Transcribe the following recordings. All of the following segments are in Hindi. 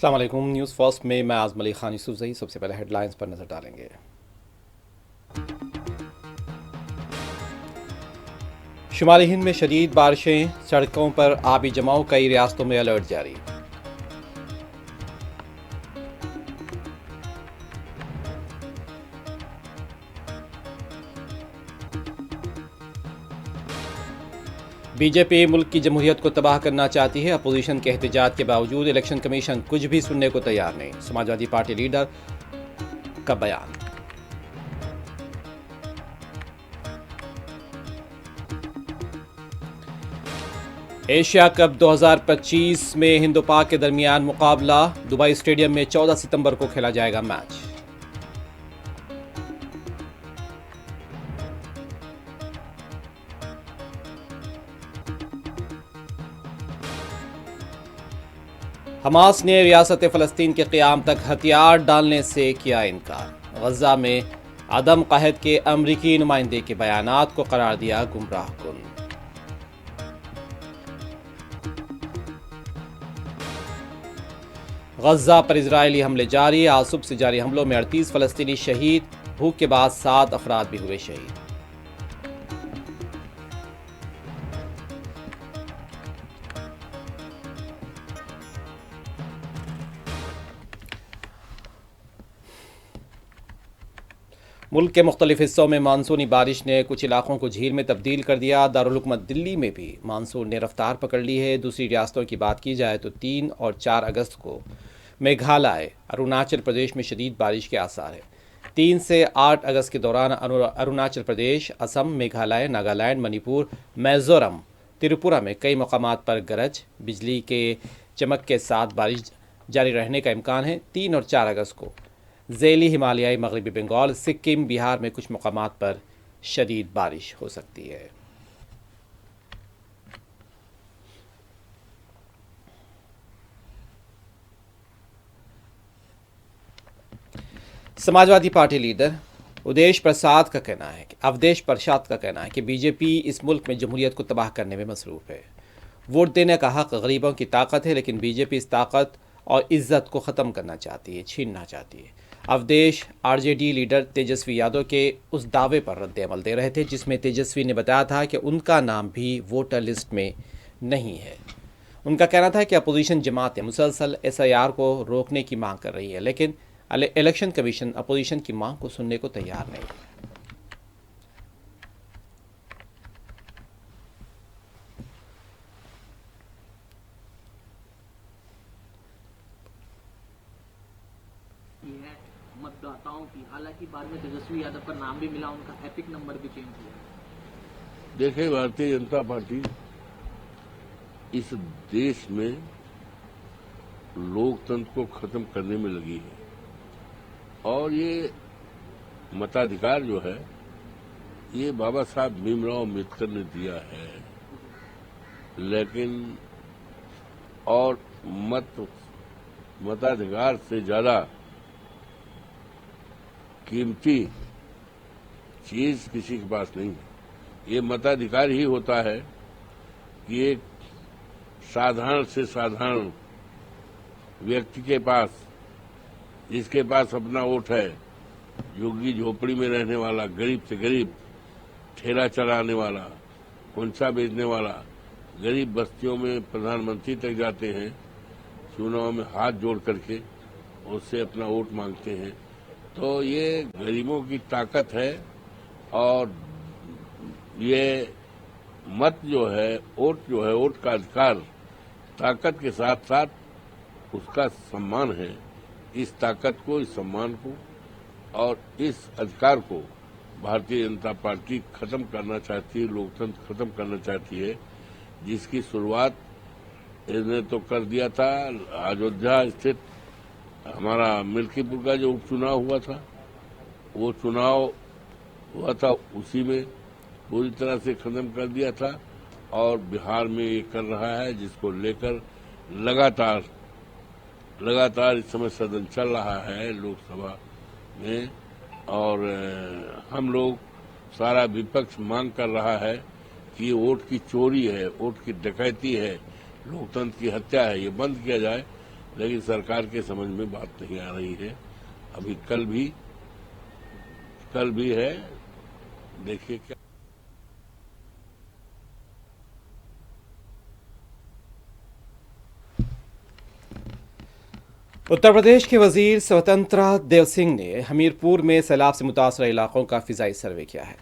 अस्सलाम वालेकुम। न्यूज़ फर्स्ट में मैं आज़म अली खान यूसुफजई। सबसे पहले हेडलाइंस पर नजर डालेंगे। शुमाली हिंद में शदीद बारिशें, सड़कों पर आबी जमाव, कई रियासतों में अलर्ट जारी। बीजेपी मुल्क की जमहूरियत को तबाह करना चाहती है। अपोजिशन के एहतजाज के बावजूद इलेक्शन कमीशन कुछ भी सुनने को तैयार नहीं। समाजवादी पार्टी लीडर का बयान। एशिया कप 2025 में हिंद और पाक के दरमियान मुकाबला, दुबई स्टेडियम में 14 सितंबर को खेला जाएगा मैच। हमास ने रियासत फ़लस्तीन के क़याम तक हथियार डालने से किया इनकार। गजा में अदम कहत के अमरीकी नुमाइंदे के बयानात को करार दिया गुमराहकुन। गजा पर इजरायली हमले जारी। आज सुबह से जारी हमलों में 38 फ़लस्तीनी शहीद। भूख के बाद 7 अफराद भी हुए शहीद। मुल्क के मुख्तलिफ हिस्सों में मानसूनी बारिश ने कुछ इलाकों को झील में तब्दील कर दिया। दारुल हुकूमत दिल्ली में भी मानसून ने रफ्तार पकड़ ली है। दूसरी रियासतों की बात की जाए तो 3 और 4 अगस्त को मेघालय, अरुणाचल प्रदेश में शदीद बारिश के आसार हैं। 3 से 8 अगस्त के दौरान अरुणाचल प्रदेश, असम, मेघालय, नागालैंड, मणिपुर, मिजोरम, त्रिपुरा में कई मकामात पर गरज, बिजली के चमक के साथ बारिश जारी रहने का इम्कान है। 3 और 4 अगस्त को ज़ैली हिमालयाई मगरबी बंगाल, सिक्किम, बिहार में कुछ मकामात पर शदीद बारिश हो सकती है। समाजवादी पार्टी लीडर अवधेश प्रसाद का कहना है कि बीजेपी इस मुल्क में जमहूरियत को तबाह करने में मसरूफ है। वोट देने का हक गरीबों की ताकत है, लेकिन बीजेपी इस ताकत और इज्जत को ख़त्म करना चाहती है, छीनना चाहती है। अवधेश आरजेडी लीडर तेजस्वी यादव के उस दावे पर रद्द-ए-अमल दे रहे थे जिसमें तेजस्वी ने बताया था कि उनका नाम भी वोटर लिस्ट में नहीं है। उनका कहना था कि अपोजिशन जमातें मुसलसल एसआईआर को रोकने की मांग कर रही है, लेकिन इलेक्शन कमीशन अपोजिशन की मांग को सुनने को तैयार नहीं। है मतदाताओं की। हालांकि बाद में तेजस्वी यादव का नाम भी मिला, उनका एपिक नंबर भी चेंज हुआ। देखिए, भारतीय जनता पार्टी इस देश में लोकतंत्र को खत्म करने में लगी है और ये मताधिकार जो है ये बाबा साहब भीमराव अम्बेडकर ने दिया है, लेकिन और मताधिकार से ज्यादा कीमती चीज किसी के पास नहीं है। ये मताधिकार ही होता है कि एक साधारण से साधारण व्यक्ति के पास, जिसके पास अपना वोट है, झुग्गी झोपड़ी में रहने वाला, गरीब से गरीब, ठेला चलाने वाला, कुंसा बेचने वाला, गरीब बस्तियों में प्रधानमंत्री तक जाते हैं, चुनाव में हाथ जोड़ करके उससे अपना वोट मांगते हैं। तो ये गरीबों की ताकत है और ये मत जो है, वोट जो है, वोट का अधिकार ताकत के साथ साथ उसका सम्मान है। इस ताकत को, इस सम्मान को और इस अधिकार को भारतीय जनता पार्टी खत्म करना चाहती है, लोकतंत्र खत्म करना चाहती है, जिसकी शुरुआत इसने तो कर दिया था। अयोध्या स्थित हमारा मिल्कीपुर का जो उपचुनाव हुआ था, वो चुनाव हुआ था, उसी में पूरी तरह से खत्म कर दिया था और बिहार में ये कर रहा है, जिसको लेकर लगातार इस समय सदन चल रहा है लोकसभा में और हम लोग, सारा विपक्ष मांग कर रहा है कि ये वोट की चोरी है, वोट की डकैती है, लोकतंत्र की हत्या है, ये बंद किया जाए। लेकिन सरकार के समझ में बात नहीं आ रही है। अभी कल भी है, देखिए क्या। उत्तर प्रदेश के वजीर स्वतंत्र देव सिंह ने हमीरपुर में सैलाब से मुतासर इलाकों का फिजाई सर्वे किया है।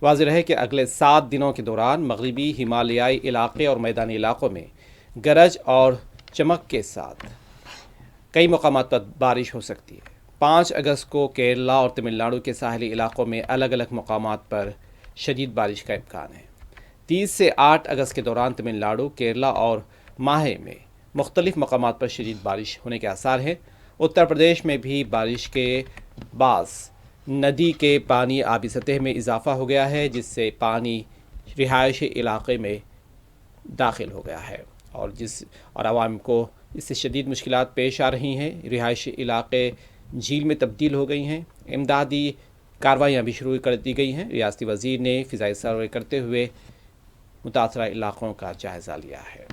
वाज़ेह है कि अगले 7 दिनों के दौरान मगरबी हिमालयाई इलाके और मैदानी इलाकों में गरज और चमक के साथ कई मकामात पर बारिश हो सकती है। 5 अगस्त को केरला और तमिलनाडु के साहली इलाकों में अलग अलग मकामात पर शदीद बारिश का इम्कान है। 30 से 8 अगस्त के दौरान तमिलनाडु, केरला और माहे में मुख्तलिफ मकामात पर शदीद बारिश होने के आसार हैं। उत्तर प्रदेश में भी बारिश के बाज़ नदी के पानी आबी सतह में इजाफा हो गया है, जिससे पानी रिहायशी इलाके में दाखिल हो गया है और आवाम को इससे शदीद मुश्किलात पेश आ रही हैं। रिहायशी इलाके झील में तब्दील हो गई हैं। इमदादी कार्रवाइयाँ भी शुरू कर दी गई हैं। रियासती वज़ीर ने फ़िज़ाई सर्वे करते हुए मुतासरा इलाकों का जायज़ा लिया है।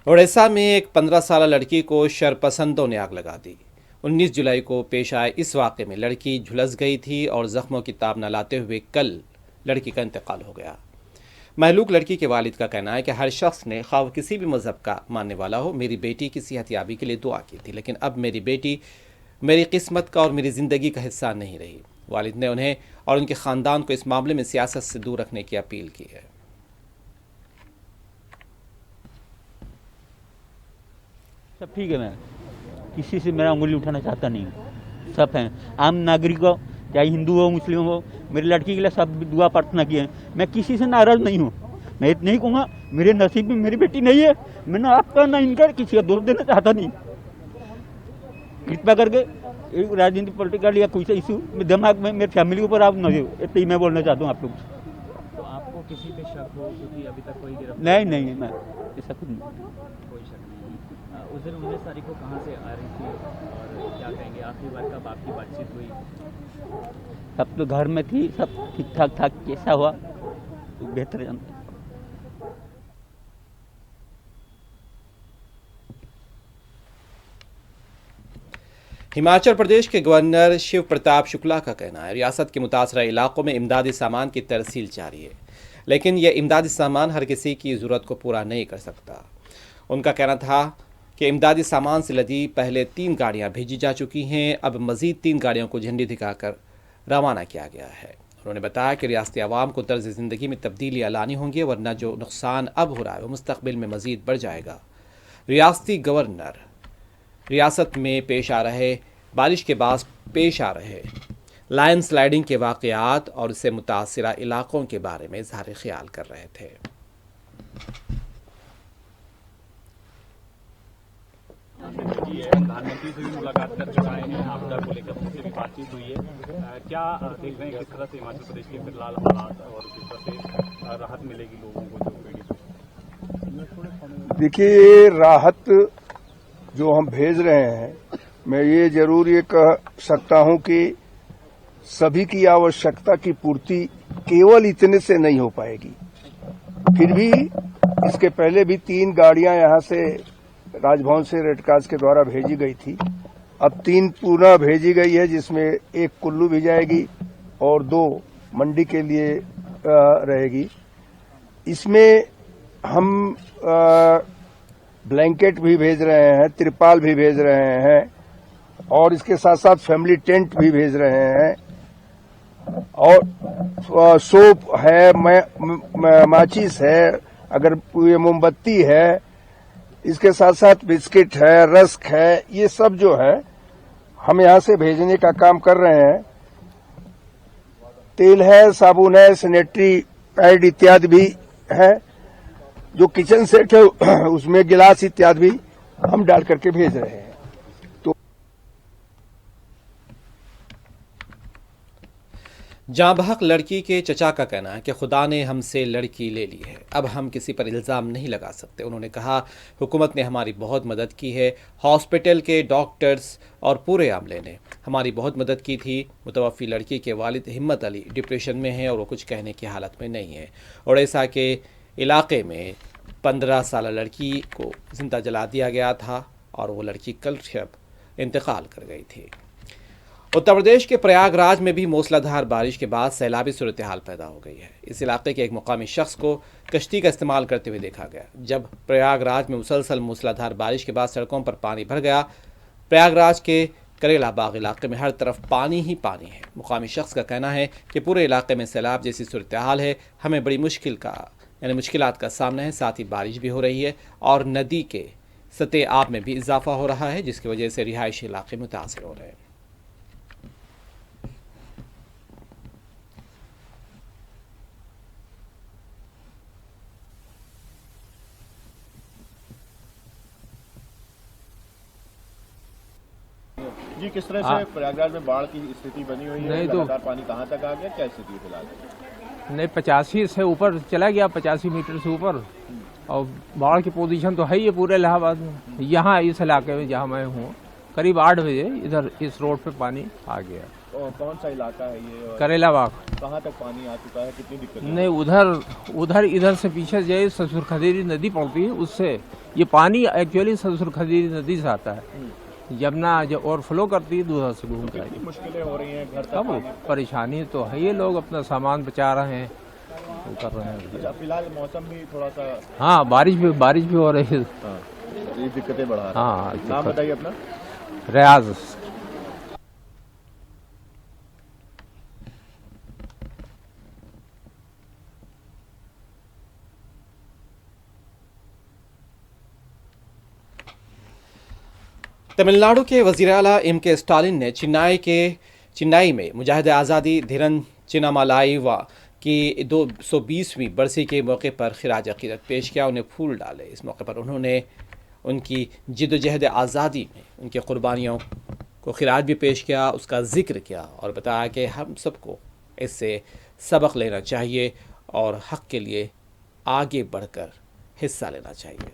ओडिशा में एक 15 साल लड़की को शरपसंदों ने आग लगा दी। 19 जुलाई को पेश आए इस वाक़े में लड़की झुलस गई थी और ज़ख्मों की ताब न लाते हुए कल लड़की का इंतकाल हो गया। महलूक लड़की के वालिद का कहना है कि हर शख्स ने ख्वाह किसी भी मज़हब का मानने वाला हो, मेरी बेटी की सेहतयाबी के लिए दुआ की थी, लेकिन अब मेरी बेटी मेरी किस्मत का और मेरी ज़िंदगी का हिस्सा नहीं रही। वालिद ने उन्हें और उनके ख़ानदान को इस मामले में सियासत से दूर रखने की अपील की है। सब ठीक है, मैं किसी से मेरा उंगली उठाना चाहता नहीं हूँ। सब हैं, आम नागरिक हो चाहे हिंदू हो मुस्लिम हो, मेरी लड़की के लिए सब दुआ प्रार्थना किए हैं। मैं किसी से नाराज़ नहीं हूँ। मैं इतना ही कहूँगा, मेरे नसीब में मेरी बेटी नहीं है। मैंने आपका ना इनका किसी का दोष देना चाहता नहीं। कृपया करके राजनीति पॉलिटिकल या कोई सा इशू में दिमाग में मेरी फैमिली के ऊपर आप न दो, इतना ही मैं बोलना चाहता हूँ आप लोग। तो आपको किसी पे शक हो, क्योंकि अभी तक कोई गिरफ्तार नहीं, मैं ऐसा कुछ नहीं। कोई शक नहीं। उस दिन 19 तारीख को कहाँ से आ रही थी और क्या कहेंगे, आखिरी बार कब आपकी बातचीत हुई? सब तो घर में थी, सब ठीक ठाक था। कैसा हुआ तो बेहतर जानते। हिमाचल प्रदेश के गवर्नर शिव प्रताप शुक्ला का कहना है रियासत के मुतासरा इलाकों में इमदादी सामान की तरसील जारी है, लेकिन यह इमदादी सामान हर किसी की ज़रूरत को पूरा नहीं कर सकता। उनका कहना था कि इमदादी सामान से लदी पहले 3 गाड़ियां भेजी जा चुकी हैं, अब मज़ीद 3 गाड़ियों को झंडी दिखाकर रवाना किया गया है। उन्होंने बताया कि रियासती आवाम को तर्ज ज़िंदगी में तब्दीलियाँ लानी होंगी, वरना जो नुकसान अब हो रहा है वो मुस्तक़बिल में मज़ीद बढ़ जाएगा। रियासती गवर्नर रियासत में पेश आ रहे बारिश के बाद पेश आ रहे लाइन स्लाइडिंग के वाक़यात और इससे मुतासिरा इलाकों के बारे में इज़हार ख्याल कर रहे थे। प्रधानमंत्री से भी मुलाकात कर आए हैं, आपदा को लेकर उनसे भी बातचीत हुई है। क्या देख रहे हैं किस तरह से हिमाचल प्रदेश के फिलहाल हालात और किस तरह से राहत मिलेगी लोगों को जो पीड़ित? देखिए, राहत जो हम भेज रहे हैं, मैं ये जरूर ये कह सकता हूं कि सभी की आवश्यकता की पूर्ति केवल इतने से नहीं हो पाएगी। फिर भी इसके पहले भी 3 गाड़ियां यहां से राजभवन से रेडक्रॉस के द्वारा भेजी गई थी। अब 3 पुनः भेजी गई है, जिसमें 1 कुल्लू भी जाएगी और 2 मंडी के लिए रहेगी। इसमें हम ब्लैंकेट भी भेज रहे हैं, तिरपाल भी भेज रहे हैं और इसके साथ साथ फैमिली टेंट भी भेज रहे हैं और सोप है, माचिस है, अगर ये मोमबत्ती है, इसके साथ साथ बिस्किट है, रस्क है, ये सब जो है हम यहां से भेजने का काम कर रहे हैं। तेल है, साबुन है, सैनिटरी पैड इत्यादि भी है। जो किचन सेट है उसमें गिलास इत्यादि भी हम डाल करके भेज रहे हैं। जहाँ बहक लड़की के चचा का कहना है कि खुदा ने हमसे लड़की ले ली है, अब हम किसी पर इल्ज़ाम नहीं लगा सकते। उन्होंने कहा, हुकूमत ने हमारी बहुत मदद की है, हॉस्पिटल के डॉक्टर्स और पूरे अमले ने हमारी बहुत मदद की थी। मुतवफ़ी लड़की के वालिद हिम्मत अली डिप्रेशन में हैं और वो कुछ कहने की हालत में नहीं है। ओडिशा के इलाके में 15 साल लड़की को जिंदा जला दिया गया था और वो लड़की कल शब इंतकाल कर गई थी। उत्तर प्रदेश के प्रयागराज में भी मूसलाधार बारिश के बाद सैलाबी सूरत हाल पैदा हो गई है। इस इलाके के एक मुकामी शख्स को कश्ती का इस्तेमाल करते हुए देखा गया। जब प्रयागराज में मुसलसल मूसलाधार बारिश के बाद सड़कों पर पानी भर गया, प्रयागराज के करेला बाग इलाके में हर तरफ पानी ही पानी है। मुकामी शख्स का कहना है कि पूरे इलाके में सैलाब जैसी सूरत हाल है, हमें बड़ी मुश्किलात का सामना है। साथ ही बारिश भी हो रही है और नदी के सतह आब में भी इजाफा हो रहा है, जिसकी वजह से रिहायशी इलाके मुतासर हो रहे हैं। जी, किस तरह से प्रयागराज में बाढ़ की स्थिति बनी हुई है? नहीं तो लगातार पानी कहाँ तक आ गया, क्या स्थिति है फिलहाल? नहीं, 85 से ऊपर चला गया, 85 मीटर से ऊपर। और बाढ़ की पोजीशन तो है ही है पूरे इलाहाबाद में। यहाँ इस इलाके में जहाँ मैं हूँ, करीब 8 बजे इधर इस रोड पे पानी आ गया। और कौन सा इलाका है ये? और करेला बाग। कहाँ तक पानी आ चुका है, कितनी दिक्कत है? नहीं, इधर से पीछे जो ससुर खदेरी नदी पड़ती है, उससे ये पानी एक्चुअली ससुर खदेरी नदी से आता है। यमुना जो ओवरफ्लो करती है दूसरा से घूम कर। कितनी मुश्किलें हो रही हैं घर तक? अब परेशानी तो है, ये लोग अपना सामान बचा रहे हैं, वो कर रहे हैं। अच्छा, फिलहाल मौसम भी थोड़ा सा, हाँ, बारिश भी हो रही है। हाँ, ये दिक्कतें बढ़ा रहा है। हाँ, नाम बताइए अपना। रियाज। तमिलनाडु के वज़ीर आला एम.के. स्टालिन ने चेन्नई में मुजाहिद आज़ादी धीरन चिन्नामलाई की 220वीं बरसी के मौके पर खिराज अकीदत पेश किया, उन्हें फूल डाले। इस मौके पर उन्होंने उनकी जिद्दोजहद आज़ादी में उनकी कुर्बानियों को खिराज भी पेश किया, उसका जिक्र किया और बताया कि हम सबको इससे सबक लेना चाहिए और हक़ के लिए आगे बढ़कर हिस्सा लेना चाहिए।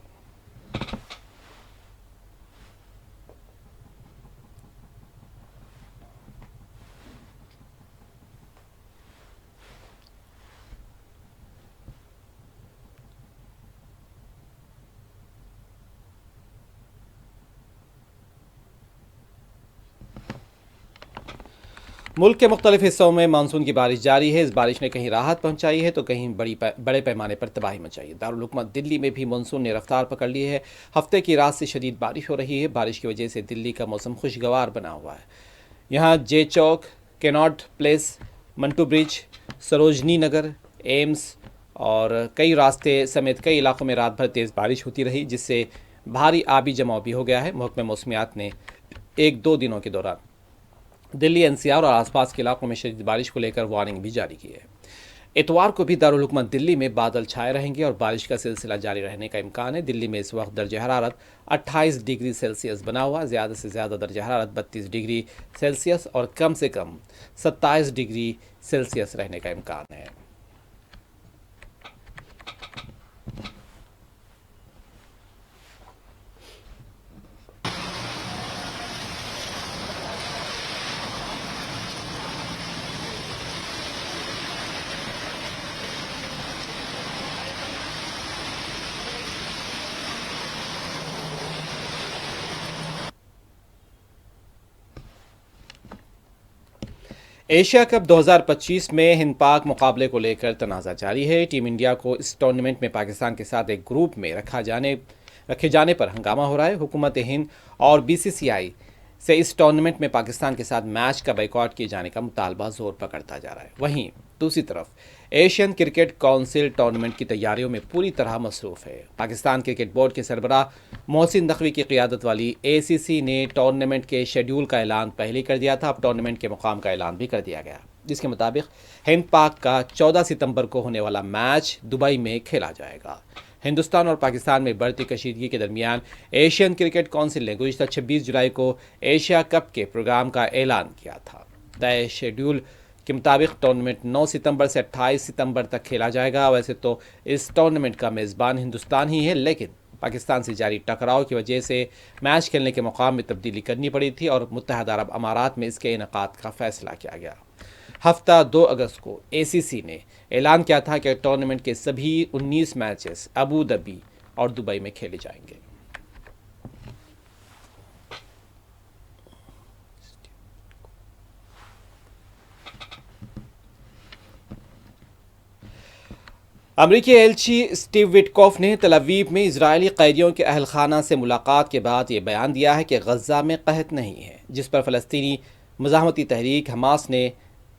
मुल्क के मुख्तलिफ हिस्सों में मानसून की बारिश जारी है। इस बारिश ने कहीं राहत पहुंचाई है तो कहीं बड़े पैमाने पर तबाही मचाई है। दारुल हुकूमत दिल्ली में भी मानसून ने रफ्तार पकड़ ली है। हफ्ते की रात से शदीद बारिश हो रही है। बारिश की वजह से दिल्ली का मौसम खुशगवार बना हुआ है। यहाँ जे चौक, Connaught Place, Minto Bridge, Sarojini Nagar, AIIMS और कई रास्ते समेत कई इलाकों में रात भर तेज़ बारिश होती रही, जिससे भारी आबी जमाव भी हो गया है। महकमे मौसमियात ने 1-2 दिनों के दौरान दिल्ली, एनसीआर और आसपास के इलाकों में शदीद बारिश को लेकर वार्निंग भी जारी की है। इतवार को भी दारुल हुकूमत दिल्ली में बादल छाए रहेंगे और बारिश का सिलसिला जारी रहने का इम्कान है। दिल्ली में इस वक्त दर्ज हरारत 28 डिग्री सेल्सियस बना हुआ, ज़्यादा से ज़्यादा दर्ज हरारत 32 डिग्री सेल्सियस और कम से कम 27 डिग्री सेल्सियस रहने का इम्कान है। एशिया कप 2025 में हिंद पाक मुकाबले को लेकर तनाज़ा जारी है। टीम इंडिया को इस टूर्नामेंट में पाकिस्तान के साथ एक ग्रुप में रखे जाने पर हंगामा हो रहा है। हुकूमत हिंद और बीसीसीआई से इस टूर्नामेंट में पाकिस्तान के साथ मैच का बाइकआउट किए जाने का मुतालबा जोर पकड़ता जा रहा है। वहीं दूसरी तरफ एशियन क्रिकेट काउंसिल टूर्नामेंट की तैयारियों में पूरी तरह मसरूफ़ है। पाकिस्तान क्रिकेट बोर्ड के सरबराह मोहसिन नकवी की क़ियादत वाली एसीसी ने टूर्नामेंट के शेड्यूल का ऐलान पहले कर दिया था। अब टूर्नामेंट के मुकाम का ऐलान भी कर दिया गया, जिसके मुताबिक हिंद पाक का 14 सितंबर को होने वाला मैच दुबई में खेला जाएगा। हिंदुस्तान और पाकिस्तान में बढ़ती कशीदगी के दरमियान एशियन क्रिकेट काउंसिल ने गुज़िश्ता 26 जुलाई को एशिया कप के प्रोग्राम का ऐलान किया था। तय शेड्यूल के मुताबिक टूर्नामेंट 9 सितंबर से 28 सितंबर तक खेला जाएगा। वैसे तो इस टूर्नामेंट का मेज़बान हिंदुस्तान ही है, लेकिन पाकिस्तान से जारी टकराव की वजह से मैच खेलने के मुकाम में तब्दीली करनी पड़ी थी और मुत्तहदा अरब अमारात में इसके इनेकाद का फैसला किया गया। हफ्ता 2 अगस्त को ACC ने ऐलान किया था कि टूर्नामेंट के सभी 19 मैचेस अबू धाबी और दुबई में खेले जाएंगे। अमरीकी एलची स्टीव विटकॉफ ने तल अवीव में इजरायली कैदियों के अहल खाना से मुलाकात के बाद ये बयान दिया है कि गजा में कहत नहीं है, जिस पर फ़लस्तीनी मुज़ाहमती तहरीक हमास ने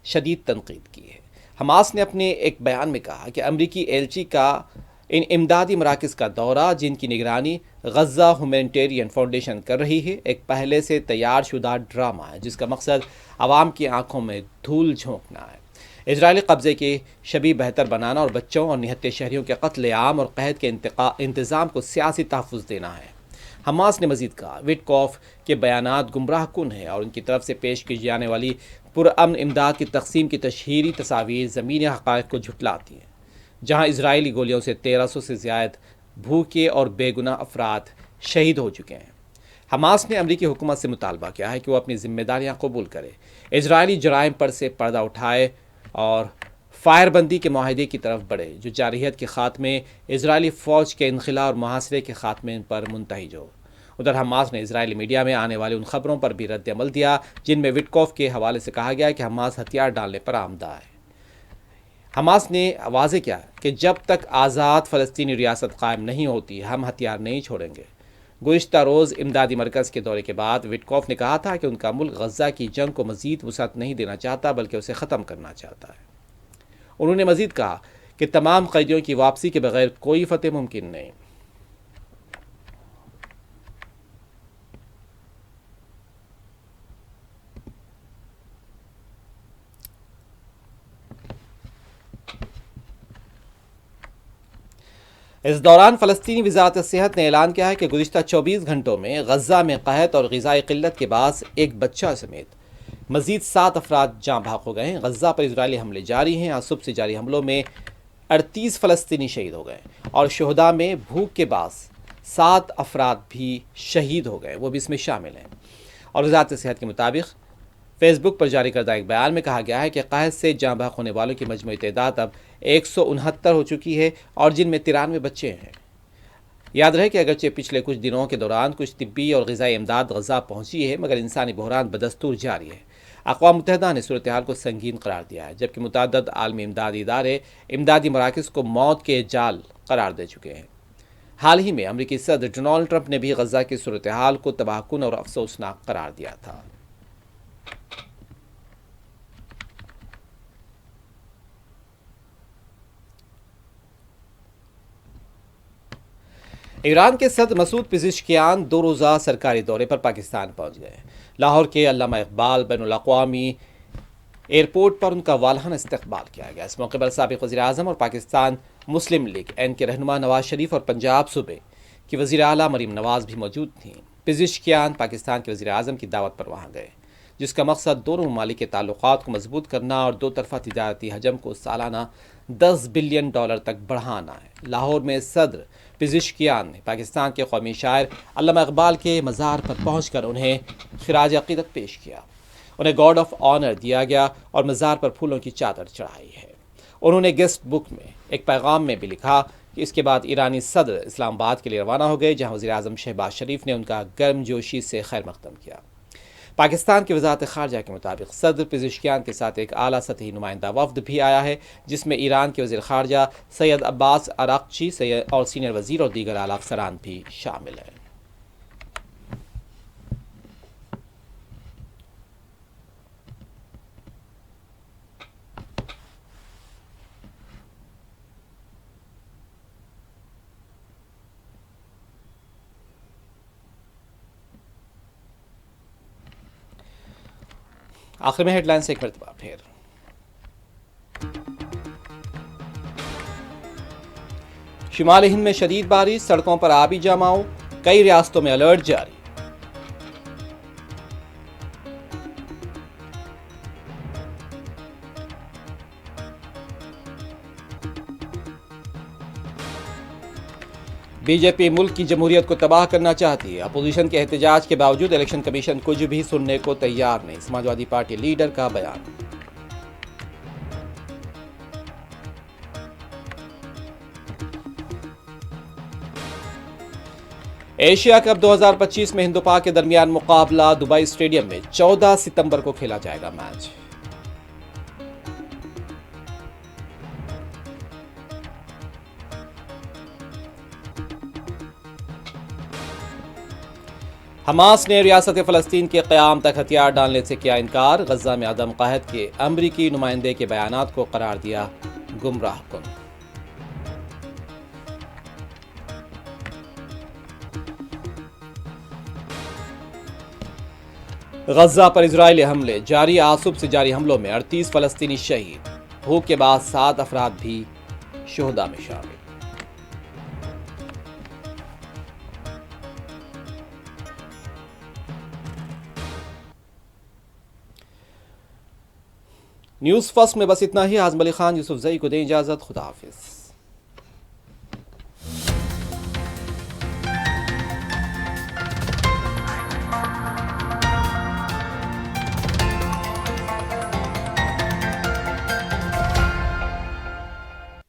शदीद तनकीद की है। हमास ने अपने एक बयान में कहा कि अमरीकी एलची का इन इमदादी मराकज़ का दौरा, जिनकी निगरानी गजा ह्यूमैनिटेरियन फाउंडेशन कर रही है, एक पहले से तैयार शुदा ड्रामा है जिसका मकसद आवाम की आंखों में धूल झोंकना है, इजरायली कब्ज़े के शबी बेहतर बनाना और बच्चों और निहत्ते शहरियों के कत्ल आम और कहत के इंतज़ाम को सियासी तहफ़्फ़ुज़ देना है। हमास ने मज़ीद कहा, विटकॉफ के बयानात गुमराह कुन है और उनकी तरफ से पेश की जाने वाली पुरअमन इमदाद की तकसीम की तशहीरी तस्वीर ज़मीनी हक़ाइक़ को झुटलाती हैं, जहाँ इजरायली गोलियों से 1300 से ज़्यादा भूखे और बेगुनाह अफराद शहीद हो चुके हैं। हमास ने अमरीकी हुकूमत से मुतालबा किया है कि वो अपनी जिम्मेदारियाँ कबूल करे, इजरायली जराइम पर से पर्दा उठाए और फायरबंदी के माहदे की तरफ बढ़े, जो जारहियत के ख़ात्मे, इजरायली फ़ौज के इनखिला और मुहासरे के ख़ात्मे पर मुंतहिज हो। उधर हमास ने इजरायली मीडिया में आने वाली उन खबरों पर भी रद्द अमल दिया जिनमें विटकॉफ के हवाले से कहा गया कि हमास हथियार डालने पर आमदा है। हमास ने वाज़ेह किया कि जब तक आज़ाद फ़लस्तीनी रियासत कायम नहीं होती, हम हथियार नहीं छोड़ेंगे। गुज़िश्ता रोज़ इमदादी मरकज़ के दौरे के बाद विटकॉफ ने कहा था कि उनका मुल्क गजा की जंग को मज़ीद वुसअत नहीं देना चाहता, बल्कि उसे ख़त्म करना चाहता है। उन्होंने मज़ीद कहा कि तमाम कैदियों की वापसी के बगैर कोई फतह मुमकिन नहीं। इस दौरान फ़लस्तीनी वज़ारत सेहत ने ऐलान किया है कि गुज़िश्ता 24 घंटों में गजा में कहत और ग़िज़ाई क़िल्लत के बाद एक बच्चा समेत मज़ीद 7 अफराद जाँ भाग हो गए हैं। गजा पर इजरायली हमले जारी हैं। आज सुबह से जारी हमलों में 38 फ़लस्तीनी शहीद हो गए और शुहदा में भूख के बाद 7 अफराद भी शहीद हो गए, वो भी इसमें शामिल हैं। और वज़ारत सेहत के मुताबिक फेसबुक पर जारी करदा एक बयान में कहा गया है कि कहत से जाँ भाग होने वालों की मजमूई तादाद अब 169 हो चुकी है और जिनमें 93 बच्चे हैं। याद रहे कि अगरचे पिछले कुछ दिनों के दौरान कुछ तिब्बी और ग़िज़ाई इमदाद गजा पहुँची है, मगर इंसानी बहरान बदस्तूर जारी है। अक़वाम मुत्तहिदा ने सूरत हाल को संगीन करार दिया है, जबकि मुतअद्दिद आलमी इमदादी इदारे इमदादी मराकज़ को मौत के जाल करार दे चुके हैं। हाल ही में अमरीकी सदर डोनाल्ड ट्रंप ने भी गजा की सूरत हाल को तबाहकुन और अफसोसनाक करार दिया था। ईरान के सदर मसूद पिज़ेश्कियान 2 रोज़ा सरकारी दौरे पर पाकिस्तान पहुंच गए। लाहौर के अल्लामा इकबाल बैनुल-अक़वामी एयरपोर्ट पर उनका वालहाना इस्तकबाल किया गया। इस मौके पर साबिक़ वज़ीर-ए-आज़म और पाकिस्तान मुस्लिम लीग (एन) के रहनुमा नवाज शरीफ और पंजाब सूबे की वज़ीर आला मरीम नवाज़ भी मौजूद थीं। पिज़ेश्कियान पाकिस्तान के वज़ीर-ए-आज़म की दावत पर वहाँ गए, जिसका मकसद दोनों ममालिक के ताल्लुक़ात को मजबूत करना और 2 तरफ़ा तिजारती हजम को सालाना $10 बिलियन तक बढ़ाना है। लाहौर में सदर पिज़ेश्कियान ने पाकिस्तान के कौमी शायर अल्लामा इकबाल के मज़ार पर पहुंचकर उन्हें खिराज अक़ीदत पेश किया। उन्हें गार्ड ऑफ ऑनर दिया गया और मज़ार पर फूलों की चादर चढ़ाई है। उन्होंने गेस्ट बुक में एक पैगाम में भी लिखा कि इसके बाद ईरानी सदर इस्लामाबाद के लिए रवाना हो गए, जहाँ वज़ीर-ए-आज़म शहबाज शरीफ ने उनका गर्मजोशी से खैर मक़दम किया। पाकिस्तान की वज़ारत ख़ारजा के मुताबिक सदर पिज़ेश्कियान के साथ एक आला सतही नुमाइंदा वफ़द भी आया है, जिसमें ईरान के वज़ीर ख़ारजा सैयद अब्बास अराक़ची और सीनियर वज़ीर और दीगर आला अफ़सरान भी शामिल हैं। आखिर में हेडलाइंस एक मरतबा फिर। शुमाली हिंद में शदीद बारिश, सड़कों पर आबी जमाव, कई रियासतों में अलर्ट जारी। बीजेपी मुल्क की जमहूरियत को तबाह करना चाहती है। अपोजिशन के एहतजाज के बावजूद इलेक्शन कमीशन कुछ भी सुनने को तैयार नहीं। समाजवादी पार्टी लीडर का बयान। एशिया कप 2025 में हिंद पाक के दरमियान मुकाबला दुबई स्टेडियम में 14 सितंबर को खेला जाएगा मैच। हमास ने रियासत फ़लस्तीन के क़याम तक हथियार डालने से किया इनकार। गजा में अदम कहत के अमरीकी नुमाइंदे के बयानात को करार दिया गुमराहकुन। गजा पर इजरायली हमले जारी। आसुब से जारी हमलों में 38 फ़लस्तीनी शहीद। भूख के बाद 7 अफराद भी शोहदा में शामिल। न्यूज़ फर्स्ट में बस इतना ही। आज़म अली खान, यूसुफ जई को दें इजाज़त। खुदा हाफिज़।